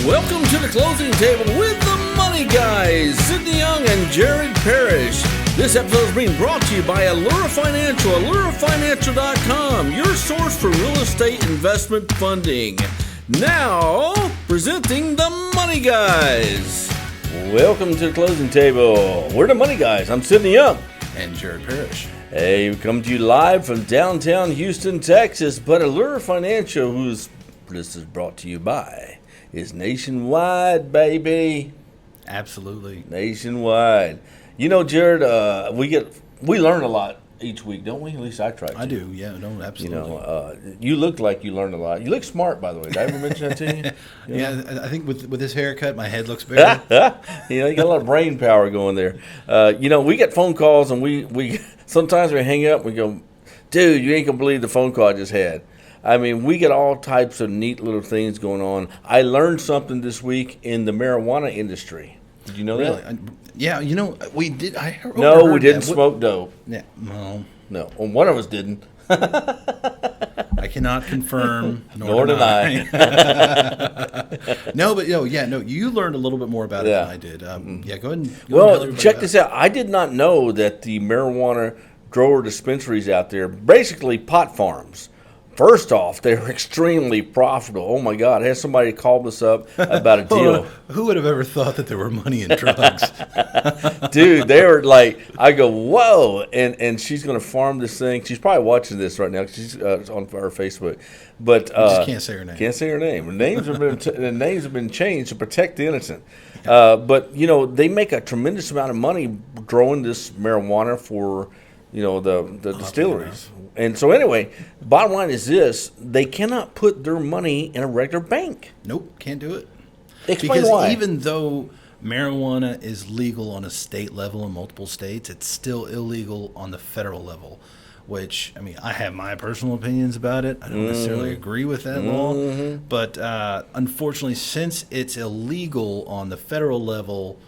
Welcome to the closing table with the Money Guys, Sidney Young and Jared Parrish. This episode is being brought to you by Allura Financial, AlluraFinancial.com, your source for real estate investment funding. Now, presenting the Money Guys. Welcome to the closing table. We're the Money Guys. I'm Sidney Young. And Jared Parrish. Hey, we come to you live from downtown Houston, Texas, but Allura Financial, this is brought to you by, is nationwide, baby. Absolutely. Nationwide. You know, Jared, we learn a lot each week, don't we? At least I try to. I do, yeah, no, absolutely. You know, you look like you learn a lot. You look smart, by the way. Did I ever mention that to you? Yeah, I think with this haircut, my head looks bigger. You know, you got a lot of brain power going there. You know, we get phone calls, and we sometimes we hang up and we go, dude, you ain't going to believe the phone call I just had. I mean, we get all types of neat little things going on. I learned something this week in the marijuana industry. Did you know that? Yeah, you know, we did. No, we didn't smoke dope. Yeah, no. No, well, one of us didn't. I cannot confirm, nor deny. No, but you learned a little bit more about it than I did. Yeah, go ahead and well, check this out. I did not know that the marijuana grower dispensaries out there, basically pot farms, first off, they're extremely profitable. Oh, my God. I had somebody call us up about a deal. Who would have ever thought that there were money in drugs? Dude, they were like, I go, whoa. And she's going to farm this thing. She's probably watching this right now. She's on our Facebook. But just can't say her name. Can't say her name. Her names have been changed to protect the innocent. But, you know, they make a tremendous amount of money growing this marijuana for, you know, the distilleries. And so anyway, bottom line is this: they cannot put their money in a regular bank. Nope, can't do it. Explain because why. Even though marijuana is legal on a state level in multiple states, it's still illegal on the federal level. Which, I mean, I have my personal opinions about it. I don't necessarily agree with that law. But unfortunately, since it's illegal on the federal level,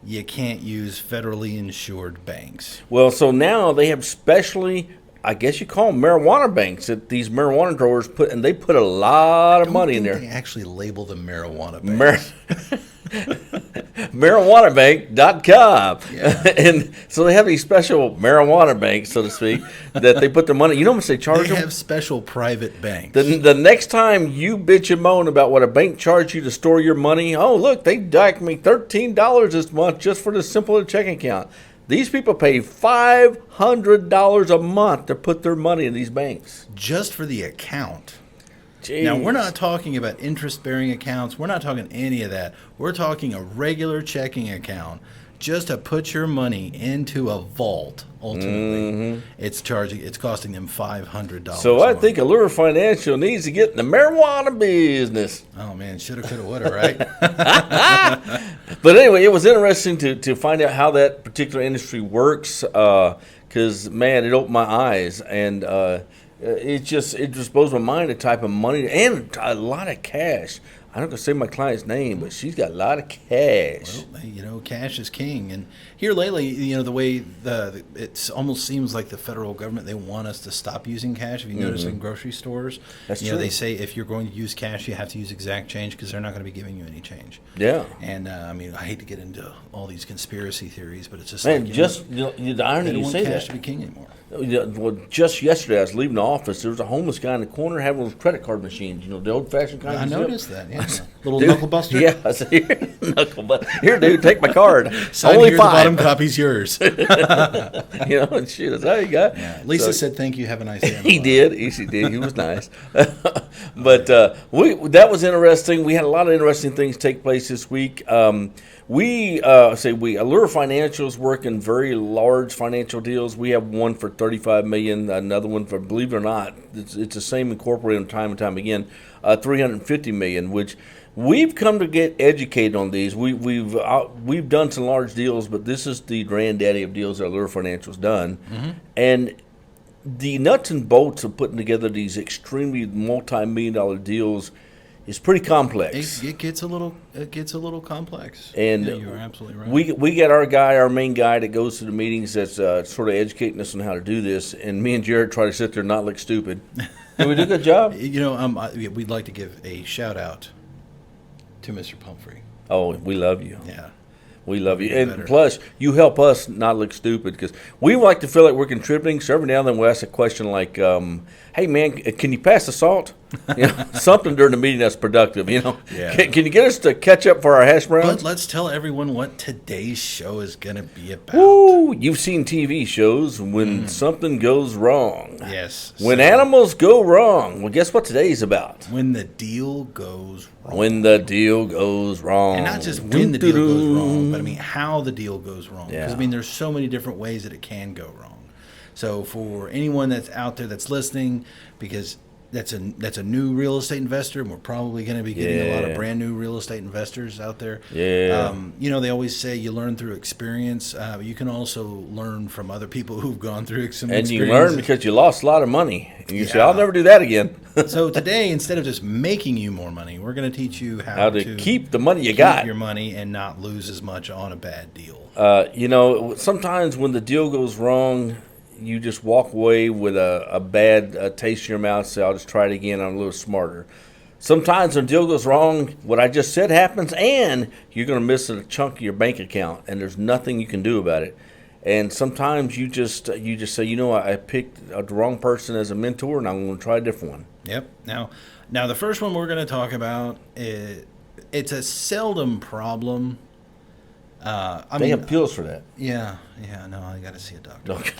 you can't use federally insured banks. Well, so now they have specially, I guess you call them marijuana banks, that these marijuana growers put a lot of money in there. They actually label them marijuana banks. MarijuanaBank.com. Yeah. And so they have these special marijuana banks, so to speak, that they put their money. You know how much they charge them? They have special private banks. The next time you bitch and moan about what a bank charged you to store your money, oh, look, they docked me $13 this month just for the simple checking account. These people pay $500 a month to put their money in these banks. Just for the account. Jeez. Now, we're not talking about interest-bearing accounts. We're not talking any of that. We're talking a regular checking account just to put your money into a vault, ultimately. It's costing them $500. So I think Allura Financial needs to get in the marijuana business. Oh, man, shoulda, coulda, woulda, right? But anyway, it was interesting to find out how that particular industry works because, man, it opened my eyes. And it just blows my mind, the type of money and a lot of cash. I'm not going to say my client's name, but she's got a lot of cash. Well, you know, cash is king. And here lately, you know, the way it almost seems like the federal government, they want us to stop using cash. If you notice in grocery stores, That's you true. know, they say if you're going to use cash, you have to use exact change because they're not going to be giving you any change. Yeah. And, I mean, I hate to get into all these conspiracy theories, but it's just Man, like, the irony they don't you want say cash that. to be king anymore. Well, just yesterday, I was leaving the office. There was a homeless guy in the corner having those credit card machines, you know, the old-fashioned kind. I of noticed that, yeah. Little Dude, knuckle buster. Yeah, I said, here, knuckle buster. Here, dude, take my card. Sign Only here, the $5. bottom copy's yours. You know, and shit, that's all you got. Yeah. Lisa said, thank you, have a nice day. He did. He did. He was nice. But that was interesting. We had a lot of interesting things take place this week. Allura Financial is working very large financial deals. We have one for $35 million, another one for, believe it or not, it's the same incorporated time and time again, $350 million, which we've come to get educated on these. We've done some large deals, but this is the granddaddy of deals that Allura Financial's done. And the nuts and bolts of putting together these extremely multi-million-dollar deals is pretty complex. It gets a little complex. And yeah, you're absolutely right. We got our main guy that goes to the meetings that's sort of educating us on how to do this, and me and Jared try to sit there and not look stupid. Did we do a good job? You know, we'd like to give a shout out to Mr. Pumphrey. Oh, we love you. Yeah. We love you. Be And better. plus, you help us not look stupid because we like to feel like we're contributing. So every now and then we'll ask a question like, hey, man, can you pass the salt? You know, something during the meeting that's productive, you know. Yeah. Can you get us to catch up for our hash But browns? let's tell everyone what today's show is going to be about. Woo! You've seen TV shows when something goes wrong. Yes. When so animals go wrong. Well, guess what today's about? when the deal goes wrong. When the deal goes wrong. And not just when the deal goes Doo-doo-doo. wrong, but I mean how the deal goes wrong. Because Yeah. I mean there's so many different ways that it can go wrong. So for anyone that's out there that's listening, because that's a new real estate investor, and we're probably going to be getting a lot Yeah. of brand new real estate investors out there. Yeah. You know, they always say you learn through experience. You can also learn from other people who've gone through some And you experience. learn because you lost a lot of money. And you say, Yeah. I'll never do that again. So today, instead of just making you more money, we're going to teach you How to keep the money you got. your money and not lose as much on a bad deal. You know, sometimes when the deal goes wrong, you just walk away with a bad taste in your mouth. Say, I'll just try it again. I'm a little smarter. Sometimes when the deal goes wrong, what I just said happens, and you're going to miss a chunk of your bank account, and there's nothing you can do about it. And sometimes you just say, you know, I picked the wrong person as a mentor, and I'm going to try a different one. Yep. Now the first one we're going to talk about it's a seldom problem. They have pills for that. Yeah. No, I got to see a doctor. Okay.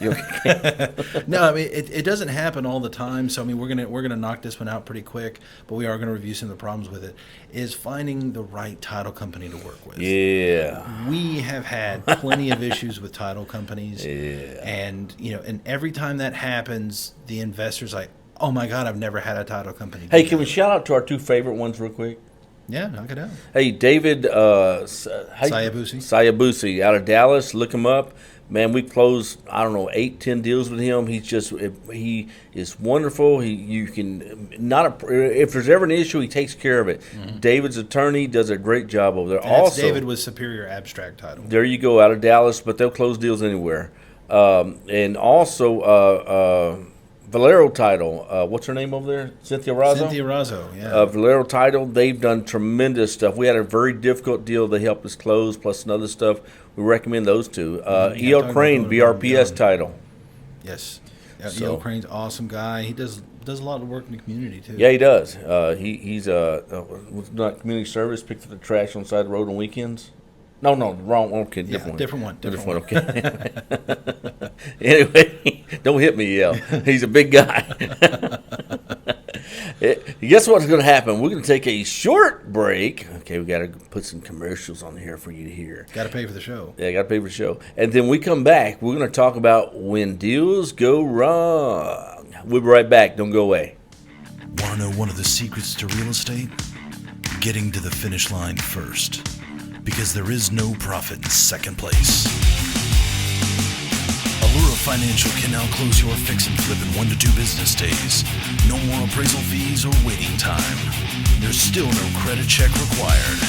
You okay? No, I mean it doesn't happen all the time. So I mean we're gonna knock this one out pretty quick, but we are gonna review some of the problems with it. Is finding the right title company to work with. Yeah. We have had plenty of issues with title companies. Yeah. And and every time that happens, the investor's like, "Oh my God, I've never had a title company." Hey, do can we that." shout out to our two favorite ones real quick? Yeah, knock it out. Hey, David Sayabusi. Sayabusi out of Dallas. Look him up. Man, we closed, 8-10 deals with him. He is wonderful. If there's ever an issue, he takes care of it. David's attorney does a great job over there. And that's Also, David with Superior Abstract Title. there you go, out of Dallas, but they'll close deals anywhere. And also, Valero Title. What's her name over there? Cynthia Razzo? Cynthia Razzo, yeah. Valero Title, they've done tremendous stuff. We had a very difficult deal they helped us close, plus some other stuff. We recommend those two. talking E.L. about Crane, going above and BRPS beyond. Title. Yes. So- Neil Crane's awesome guy. He does a lot of work in the community too. Yeah, he does. He's not community service, picks up the trash on the side of the road on weekends. No, wrong. Okay, different one. Different one. Okay. Anyway, don't hit me, E.L. He's a big guy. Guess what's going to happen? We're going to take a short break. Okay, we got to put some commercials on here for you to hear. Got to pay for the show. Yeah, got to pay for the show. And then we come back. We're going to talk about when deals go wrong. We'll be right back. Don't go away. Want to know one of the secrets to real estate? Getting to the finish line first. Because there is no profit in second place. Allura Financial can now close your fix and flip in 1 to 2 business days. No more appraisal fees or waiting time. There's still no credit check required.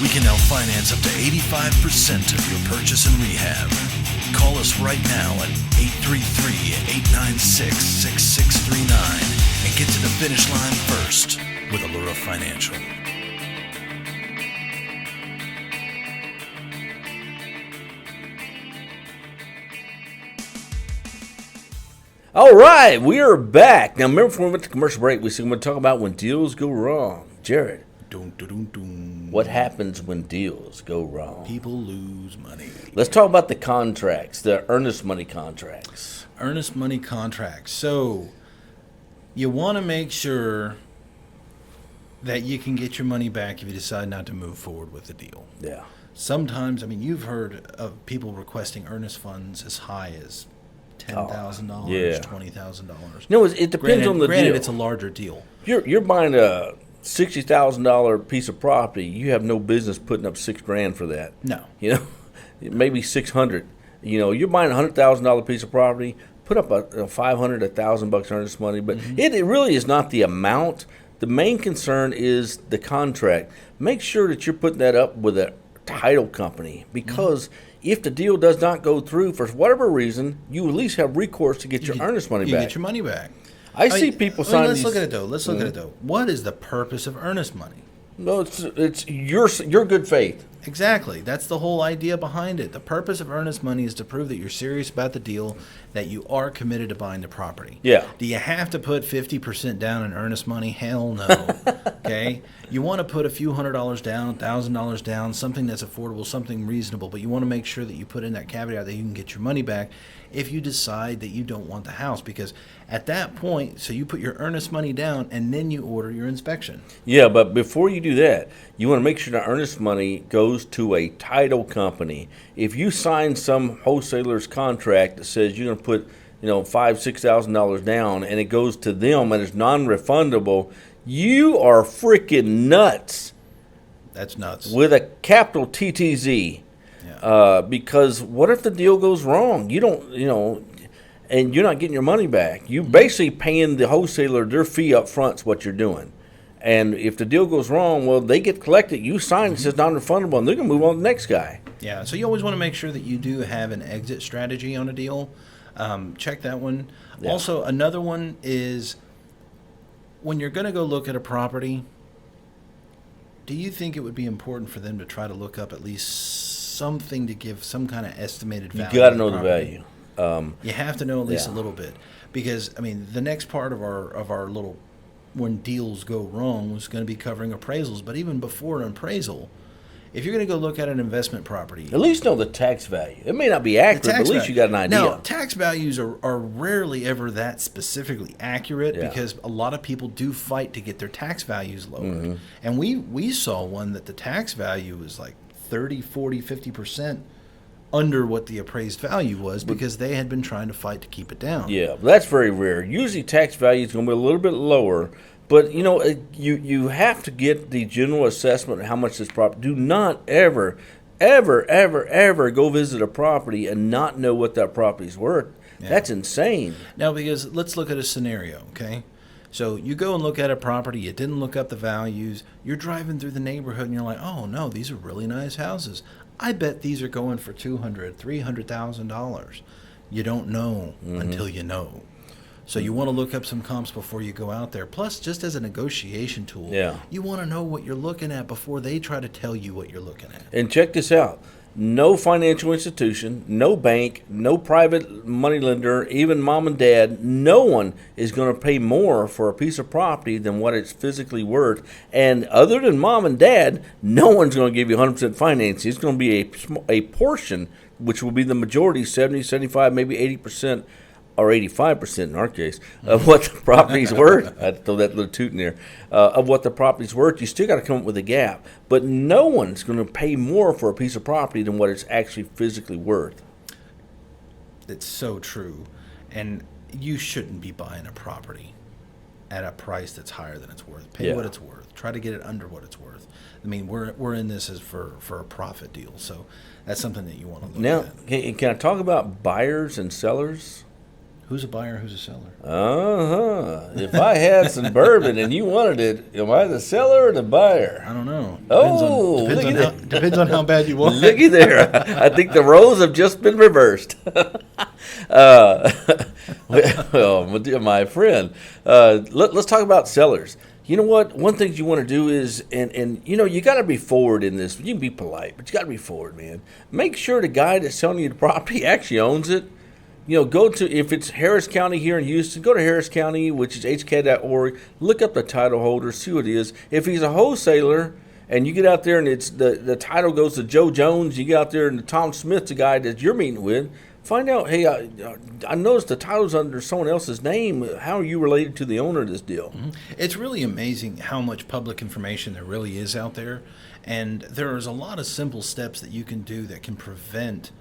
We can now finance up to 85% of your purchase and rehab. Call us right now at 833-896-6639 and get to the finish line first with Allura Financial. All right, we are back. Now, remember before we went to commercial break, we said we're going to talk about when deals go wrong. Jared, Dun, dun, dun, dun. what happens when deals go wrong? People lose money. Let's talk about the contracts, the earnest money contracts. Earnest money contracts. So you want to make sure that you can get your money back if you decide not to move forward with the deal. Yeah. Sometimes, I mean, you've heard of people requesting earnest funds as high as $10,000, yeah. $20,000. No, it depends on the Granted, deal. it's a larger deal. You're buying a $60,000 piece of property. You have no business putting up $6,000 for that. No. You know, maybe $600. You know, you're buying a $100,000 piece of property. Put up a $500, $1,000 earnest money, but it really is not the amount. The main concern is the contract. Make sure that you're putting that up with a title company because if the deal does not go through for whatever reason, you at least have recourse to get your earnest money You back. get your money back. I see people sign Let's these. look at it though. What is the purpose of earnest money? No, it's your good faith. Exactly. That's the whole idea behind it. The purpose of earnest money is to prove that you're serious about the deal, that you are committed to buying the property. Yeah. Do you have to put 50% down in earnest money? Hell no. Okay? You want to put a few $100 down, $1,000 down, something that's affordable, something reasonable, but you want to make sure that you put in that caveat that you can get your money back if you decide that you don't want the house. Because at that point, so you put your earnest money down and then you order your inspection. Yeah, but before you do that, you want to make sure the earnest money goes to a title company. If you sign some wholesaler's contract that says you're going to put, $5,000-$6,000 down, and it goes to them and it's non-refundable, you are freaking nuts. That's nuts. With a capital TTZ. Yeah. Because what if the deal goes wrong? You don't, and you're not getting your money back. You basically paying the wholesaler their fee up front is what you're doing. And if the deal goes wrong, well, they get collected. You sign it says non-refundable, and they're going to move on to the next guy. Yeah, so you always want to make sure that you do have an exit strategy on a deal. Check that one. Yeah. Also, another one is when you're going to go look at a property, do you think it would be important for them to try to look up at least something to give some kind of estimated value? You got to know the value. You have to know at least Yeah. a little bit, because the next part of our little when deals go wrong was going to be covering appraisals. But even before an appraisal, if you're going to go look at an investment property, At least know the tax value. It may not be accurate, but at least you got an idea. Now, tax values are rarely ever that specifically accurate, Yeah. because a lot of people do fight to get their tax values lowered. Mm-hmm. And we saw one that the tax value was like 30, 40, 50% under what the appraised value was, because they had been trying to fight to keep it down. Yeah, but that's very rare. Usually tax value is going to be a little bit lower, but you have to get the general assessment of how much this property. Do not ever go visit a property and not know what that property's worth. Yeah. That's insane. Now, because let's look at a scenario, okay? So you go and look at a property, you didn't look up the values, you're driving through the neighborhood and you're like, oh no, these are really nice houses. I bet these are going for $200,000, $300,000. You don't know until you know. So you want to look up some comps before you go out there. Plus, just as a negotiation tool, Yeah. you want to know what you're looking at before they try to tell you what you're looking at. And check this out. No financial institution, no bank, no private money lender, even mom and dad, no one is going to pay more for a piece of property than what it's physically worth. And other than mom and dad, no one's going to give you 100% financing. It's going to be a portion, which will be the majority, 70, 75, maybe 80%. Or 85% in our case, of what the property's worth. I'd throw that little toot in there. Of what the property's worth, you still got to come up with a gap. But no one's going to pay more for a piece of property than what it's actually physically worth. It's so true. And you shouldn't be buying a property at a price that's higher than it's worth. Pay Yeah. what it's worth. Try to get it under what it's worth. I mean, we're in this as for a profit deal, so that's something that you want to look Now, at. can I talk about buyers and sellers? Who's a buyer? Who's a seller? If I had some bourbon and you wanted it, am I the seller or the buyer? I don't know. Oh, depends look on, at how, depends on how bad you want it. Looky there. I think the roles have just been reversed. Well, my friend, let's talk about sellers. You know what? One thing you want to do is, and you got to be forward in this. You can be polite, but you got to be forward, man. Make sure the guy that's selling you the property actually owns it. Go to, if it's Harris County here in Houston, go to Harris County, which is hk.org. Look up the title holder, see what it is. If he's a wholesaler and you get out there and it's the title goes to Joe Jones, you get out there and Tom Smith's the guy that you're meeting with, find out, hey, I noticed the title's under someone else's name. How are you related to the owner of this deal? Mm-hmm. It's really amazing how much public information there really is out there. And there is a lot of simple steps that you can do that can prevent,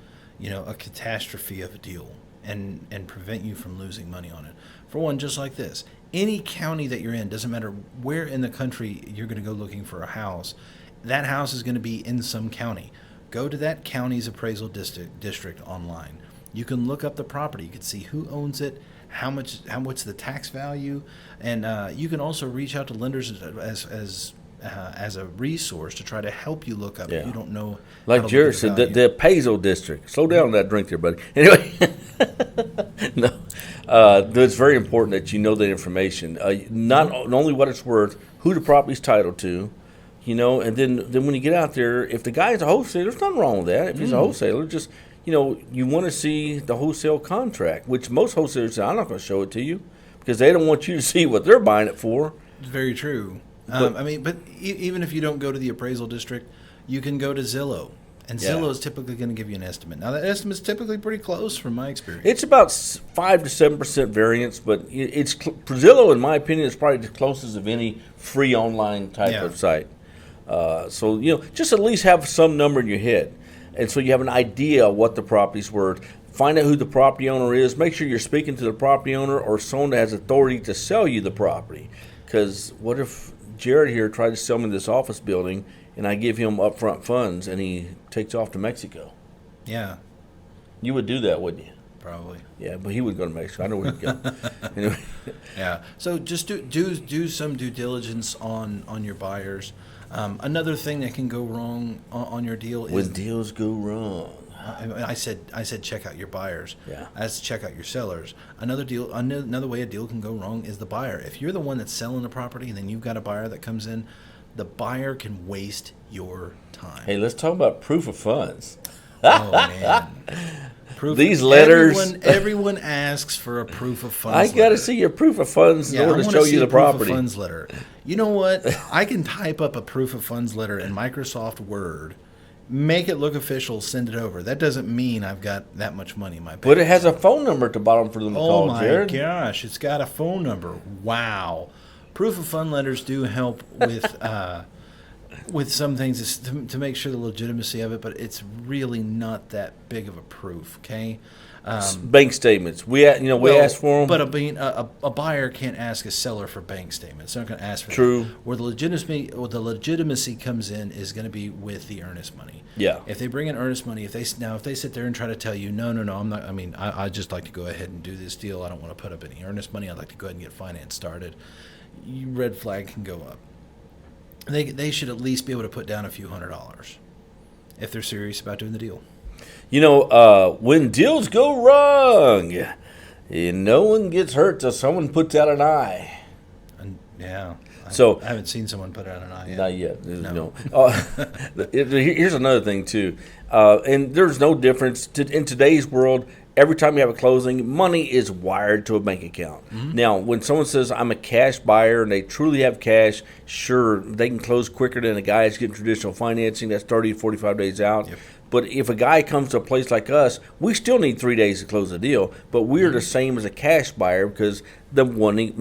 a catastrophe of a deal. And prevent you from losing money on it. For one, just like this, any county that you're in, doesn't matter where in the country you're going to go looking for a house, that house is going to be in some county. Go to that county's appraisal district online. You can look up the property. You can see who owns it, what's the tax value, and you can also reach out to lenders as a resource to try to help you look up if you don't know. Like Jared said, the appraisal district. Slow down on that drink there, buddy. Anyway, no, it's very important that you know that information. Not only what it's worth, who the property's titled to, You know, and then when you get out there, if the guy's a wholesaler, there's nothing wrong with that. If he's a wholesaler, just, you know, you want to see the wholesale contract, which most wholesalers say, I'm not going to show it to you because they don't want you to see what they're buying it for. Very true. But- Even if you don't go to the appraisal district, you can go to Zillow. And Yeah. Zillow is typically going to give you an estimate. Now, that estimate's typically pretty close from my experience. It's about 5 to 7% variance, but it's Zillow, in my opinion, is probably the closest of any free online type Yeah. of site. So, you know, just at least have some number in your head. And so you have an idea of what the property's worth. Find out who the property owner is. Make sure you're speaking to the property owner or someone that has authority to sell you the property. Because what if Jared here tried to sell me this office building and I give him upfront funds and he takes off to Mexico? Yeah, You would do that, wouldn't you? probably. Yeah, but he would go to Mexico. I know where he'd go. Anyway. Yeah. So just do some due diligence on your buyers. Another thing that can go wrong on your deal is When deals go wrong. I said check out your buyers. Yeah. As check out your sellers. Another way a deal can go wrong is the buyer. If you're the one that's selling the property and then you've got a buyer that comes in, the buyer can waste your time. Hey, let's talk about proof of funds. Oh man. These letters- Everyone asks for a proof of funds. I got to letter. see your proof of funds in Yeah, I order to wanna show see you a the proof property. of funds letter. You know what? I can type up a proof of funds letter in Microsoft Word, make it look official, send it over. That doesn't mean I've got that much money in my bank. But it has a phone number at the bottom for them to Oh call, my Jared. gosh, it's got a phone number. Wow. Proof of fund letters do help with some things to make sure the legitimacy of it, but it's really not that big of a proof, okay? Bank statements. We asked for them. But a buyer can't ask a seller for bank statements. They're not going to ask for True. that. Where the legitimacy comes in is going to be with the earnest money. Yeah. If they bring in earnest money, if they sit there and try to tell you, no, I'm not. I mean, I just like to go ahead and do this deal. I don't want to put up any earnest money. I'd like to go ahead and get finance started. Red flag can go up. They should at least be able to put down a few $100s if they're serious about doing the deal. You know, when deals go wrong, no one gets hurt till someone puts out an eye. And yeah. So- I haven't seen someone put out an eye yet. Not yet. No. Here's another thing too, and there's no difference in today's world. Every time you have a closing, money is wired to a bank account. Mm-hmm. Now, when someone says I'm a cash buyer and they truly have cash, sure, they can close quicker than a guy that's getting traditional financing. That's 30 to 45 days out. Yep. But if a guy comes to a place like us, we still need 3 days to close the deal. But we're the same as a cash buyer because the money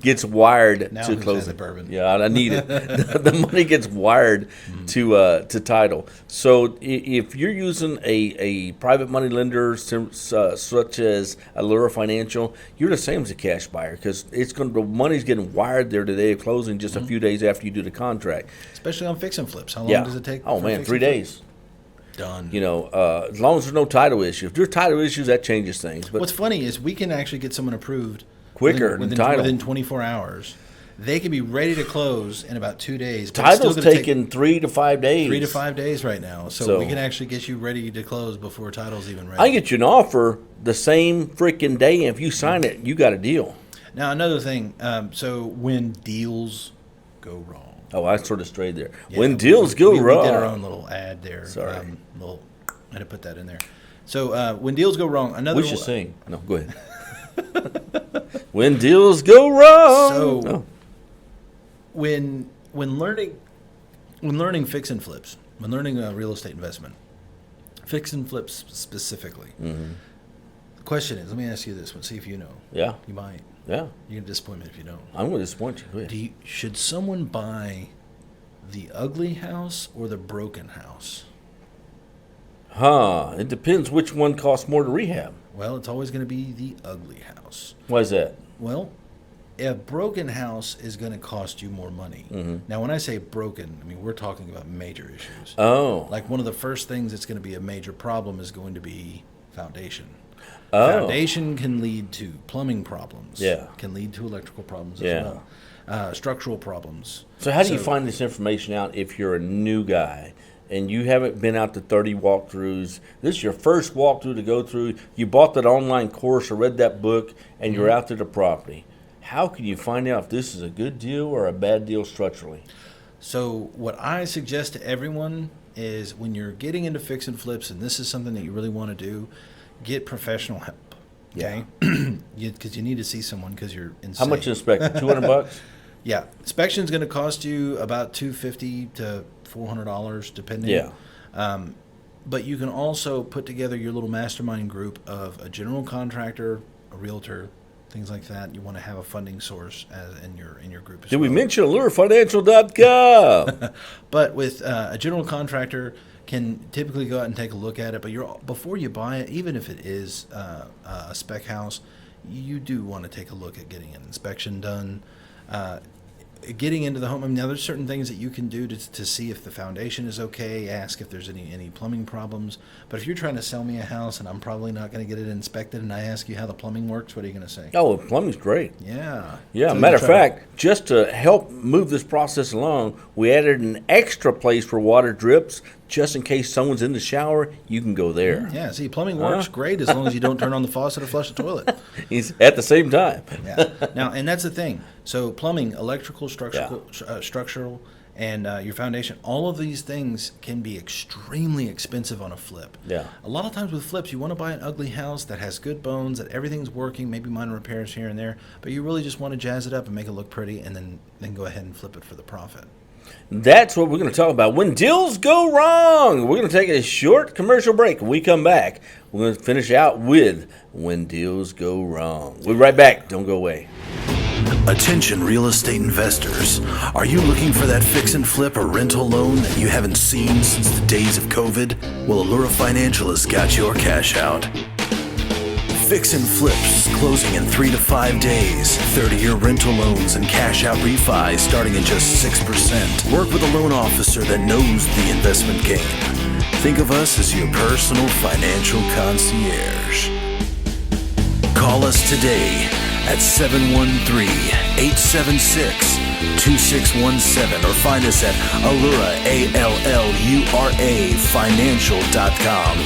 gets wired Now to who's close had the bourbon? Yeah, I need it. The money gets wired to title. So if you're using a private money lender such as Allura Financial, you're the same as a cash buyer because the money's getting wired there the day of closing, just a few days after you do the contract. Especially on fix and flips. How long Yeah. does it take? Oh for man, fix 3 and flip? days. Done. You know, as long as there's no title issue. If there's title issues, that changes things. But What's funny is we can actually get someone approved Quicker than title. within 24 hours. They can be ready to close in about 2 days. but it's title's still gonna take taking 3 to 5 days. 3 to 5 days right now. So So- we can actually get you ready to close before title's even ready. I can get you an offer the same freaking day, and if you sign it, you got a deal. Now another thing. So when deals go wrong. Oh, I sort of strayed there. Yeah, When deals go wrong. We did our own little ad there. Sorry. I had to put that in there. So when deals go wrong, another We should sing. No, go ahead. When deals go wrong. So- Oh. when learning fix and flips, when learning real estate investment, fix and flips specifically. Mm-hmm. The question is, let me ask you this one. See if you know. Yeah, You might. yeah. You're gonna disappoint me if you don't. I'm going to disappoint you. Go ahead. Should someone buy the ugly house or the broken house? It depends which one costs more to rehab. Well, it's always going to be the ugly house. Why is that? Well, a broken house is going to cost you more money. Mm-hmm. Now, when I say broken, I mean we're talking about major issues. Oh. Like one of the first things that's going to be a major problem is going to be foundation. Oh. Foundation can lead to plumbing problems. Yeah. Can lead to electrical problems Yeah. as well. Structural problems. So how do you find this information out if you're a new guy and you haven't been out to 30 walkthroughs? This is your first walkthrough to go through. You bought that online course or read that book and you're out to the property. How can you find out if this is a good deal or a bad deal structurally? So what I suggest to everyone is when you're getting into fix and flips, and this is something that you really want to do, get professional help. Okay, because you need to see someone because you're insane. How much is inspecting? $200? Yeah, inspection is going to cost you about $250 to $400 depending. Yeah. But you can also put together your little mastermind group of a general contractor, a realtor, things like that. You want to have a funding source in your group. Did we mention AllureFinancial.com? But with a general contractor, can typically go out and take a look at it. But before you buy it, even if it is a spec house, you do want to take a look at getting an inspection done. Getting into the home, I mean, now there's certain things that you can do to see if the foundation is okay, ask if there's any plumbing problems. But if you're trying to sell me a house and I'm probably not going to get it inspected and I ask you how the plumbing works, what are you going to say? Oh, plumbing's great. Yeah. Yeah, So matter of you try fact, just to help move this process along, we added an extra place for water drips. Just in case someone's in the shower, you can go there. Yeah, see, plumbing works great as long as you don't turn on the faucet or flush the toilet. He's at the same time. Yeah. Now, and that's the thing. So plumbing, electrical, structural, and your foundation, all of these things can be extremely expensive on a flip. Yeah. A lot of times with flips, you want to buy an ugly house that has good bones, that everything's working, maybe minor repairs here and there, but you really just want to jazz it up and make it look pretty and then go ahead and flip it for the profit. That's what we're going to talk about when deals go wrong. We're going to take a short commercial break. When we come back, we're going to finish out with when deals go wrong. We'll be right back. Don't go away. Attention real estate investors. Are you looking for that fix and flip or rental loan that you haven't seen since the days of COVID? Well, Allura Financial has got your cash out. Fix and flips closing in 3 to 5 days. 30-year rental loans and cash out refis starting at just 6%. Work with a loan officer that knows the investment game. Think of us as your personal financial concierge. Call us today at 713-876-2617 or find us at Allura, ALLURA financial.com.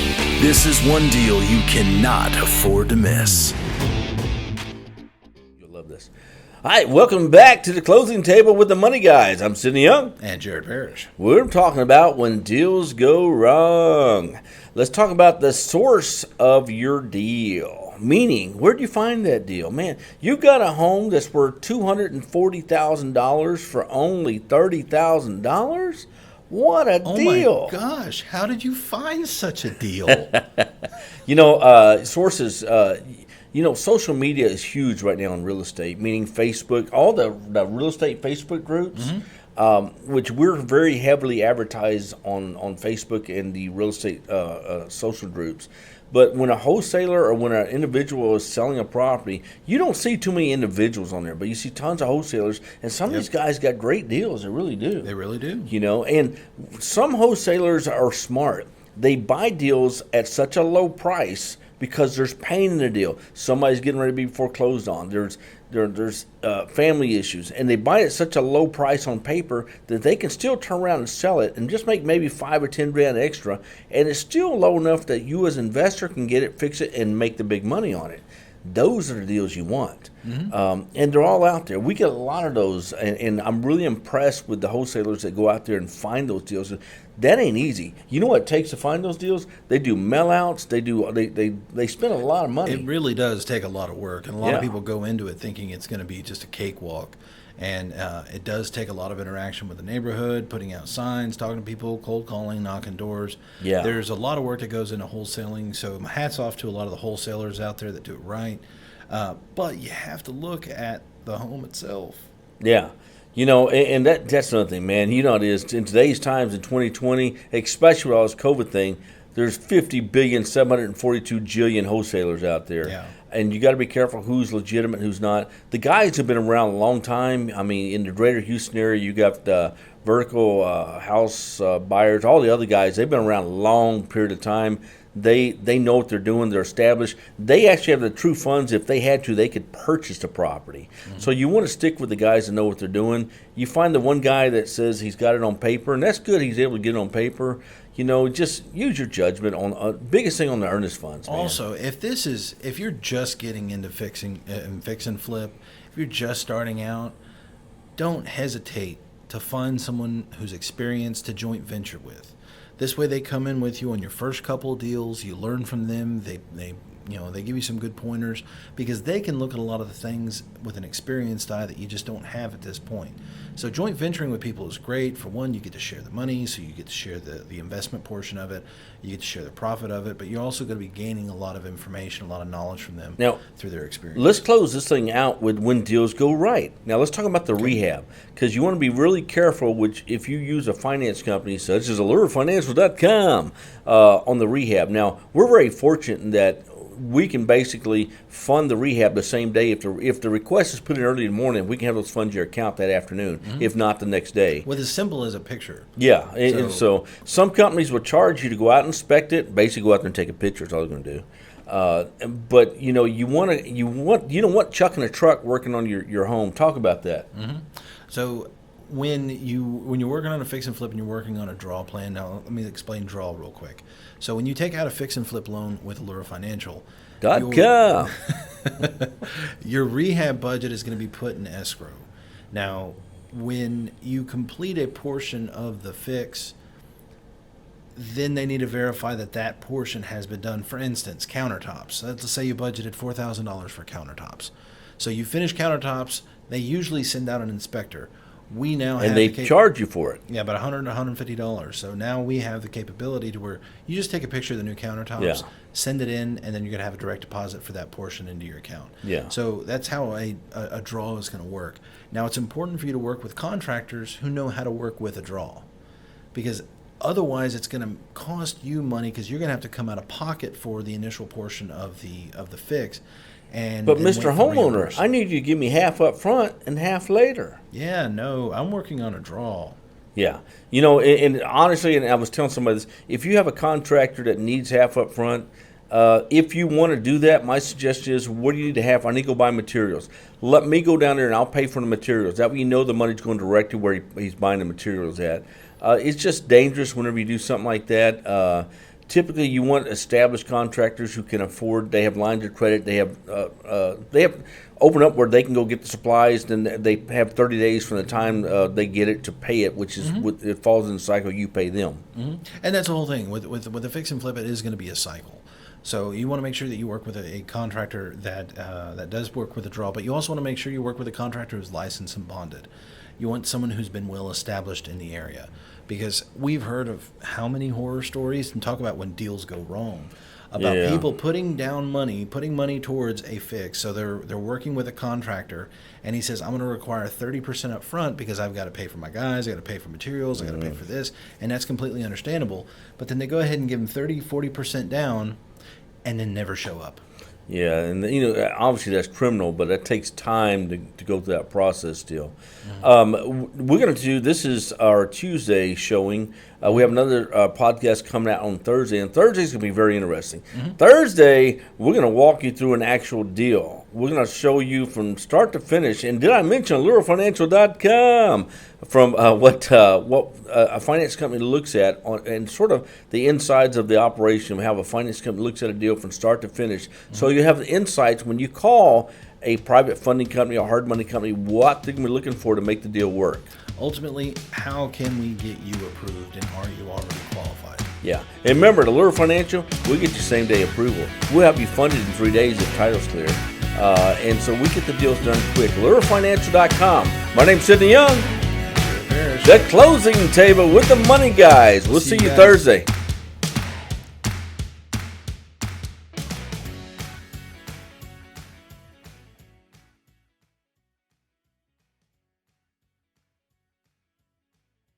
This is one deal you cannot afford to miss. You'll love this. All right, welcome back to the closing table with the Money Guys. I'm Sidney Young. And Jared Parrish. We're talking about when deals go wrong. Let's talk about the source of your deal. Meaning, where'd you find that deal? Man, you got a home that's worth $240,000 for only $30,000? What a deal. Oh my gosh, how did you find such a deal? Sources, social media is huge right now in real estate, meaning Facebook, all the real estate Facebook groups, which we're very heavily advertised on Facebook and the real estate social groups. But when a wholesaler or when an individual is selling a property, you don't see too many individuals on there, but you see tons of wholesalers, and some of these guys got great deals. They really do. They really do. And some wholesalers are smart. They buy deals at such a low price because there's pain in the deal. Somebody's getting ready to be foreclosed on. There's family issues, and they buy it at such a low price on paper that they can still turn around and sell it and just make maybe $5 or $10 extra, and it's still low enough that you as an investor can get it, fix it, and make the big money on it. Those are the deals you want. And they're all out there. We get a lot of those, and I'm really impressed with the wholesalers that go out there and find those deals. That ain't easy. You know what it takes to find those deals? They do mail-outs. They spend a lot of money. It really does take a lot of work, and a lot Yeah. of people go into it thinking it's going to be just a cakewalk. And it does take a lot of interaction with the neighborhood, putting out signs, talking to people, cold calling, knocking doors. Yeah. There's a lot of work that goes into wholesaling, so my hat's off to a lot of the wholesalers out there that do it right. But you have to look at the home itself. Yeah. And that's another thing, man. It is in today's times in 2020, especially with all this COVID thing, there's 50,742 jillion wholesalers out there. Yeah. And you got to be careful who's legitimate, who's not. The guys have been around a long time. I mean, in the greater Houston area, you got the Vertical House Buyers, all the other guys. They've been around a long period of time. They know what they're doing. They're established. They actually have the true funds. If they had to, they could purchase the property. So you want to stick with the guys that know what they're doing. You find the one guy that says he's got it on paper, and that's good. He's able to get it on paper. Just use your judgment on biggest thing on the earnest funds. Man. Also, if you're just getting into fix and flip, if you're just starting out, don't hesitate to find someone who's experienced to joint venture with. This way they come in with you on your first couple of deals, you learn from them, they give you some good pointers, because they can look at a lot of the things with an experienced eye that you just don't have at this point. So joint venturing with people is great. For one, you get to share the money, so you get to share the investment portion of it, you get to share the profit of it, but you're also going to be gaining a lot of information, a lot of knowledge from them Now, through their experience. let's close this thing out with when deals go right. Now, let's talk about the rehab, because you want to be really careful if you use a finance company such as AllureFinancial.com on the rehab. Now, we're very fortunate in that we can basically fund the rehab the same day. If the request is put in early in the morning, we can have those funds in your account that afternoon, if not the next day. With as simple as a picture. Yeah, and so some companies will charge you to go out and inspect it. Basically, go out there and take a picture. That's all they're going to do. But you don't want Chuck in a truck working on your home. Talk about that. So when you're working on a fix and flip and you're working on a draw plan, now let me explain draw real quick. So when you take out a fix and flip loan with Allure Financial, .com. your rehab budget is going to be put in escrow. Now, when you complete a portion of the fix, then they need to verify that portion has been done. For instance, countertops. Let's say you budgeted $4,000 for countertops. So you finish countertops, they usually send out an inspector. We now have And they charge you for it. Yeah, about $100 to $150. So now we have the capability to where you just take a picture of the new countertops, send it in, and then you're going to have a direct deposit for that portion into your account. Yeah. So that's how a draw is going to work. Now, it's important for you to work with contractors who know how to work with a draw, because otherwise it's going to cost you money, because you're going to have to come out of pocket for the initial portion of the fix. But Mr. Homeowner, I need you to give me half up front and half later. Yeah, no, I'm working on a draw. Yeah. And honestly, and I was telling somebody this, if you have a contractor that needs half up front, if you want to do that, my suggestion is, what do you need to have? I need to go buy materials. Let me go down there and I'll pay for the materials. That way you know the money's going directly where he's buying the materials at. It's just dangerous whenever you do something like that. Typically, you want established contractors who can afford. They have lines of credit. They have open up where they can go get the supplies. Then they have 30 days from the time they get it to pay it, which is it falls in the cycle. You pay them, and that's the whole thing with the fix and flip. It is going to be a cycle. So you want to make sure that you work with a contractor that does work with a draw, but you also want to make sure you work with a contractor who's licensed and bonded. You want someone who's been well established in the area, because we've heard of how many horror stories, and talk about when deals go wrong, about people putting money towards a fix. So they're working with a contractor, and he says, I'm going to require 30% up front because I've got to pay for my guys, I got to pay for materials, I got to pay for this, and that's completely understandable. But then they go ahead and give them 30-40% down and then never show up. Yeah, and obviously that's criminal, but that takes time to go through that process still. We're going to do, this is our Tuesday showing. We have another podcast coming out on Thursday, and Thursday's going to be very interesting. Thursday, we're going to walk you through an actual deal. We're going to show you from start to finish. And did I mention AllureFinancial.com from what a finance company looks at and sort of the insides of the operation, how a finance company looks at a deal from start to finish. So you have the insights when you call a private funding company or hard money company, what they're going to be looking for to make the deal work. Ultimately, how can we get you approved, and are you already qualified? Yeah. And remember, at Allure Financial, we'll get you same-day approval. We'll have you funded in 3 days if title's clear. And so we get the deals done quick. AllureFinancial.com. My name's Sidney Young. The Closing Table with the Money Guys. We'll see you Thursday.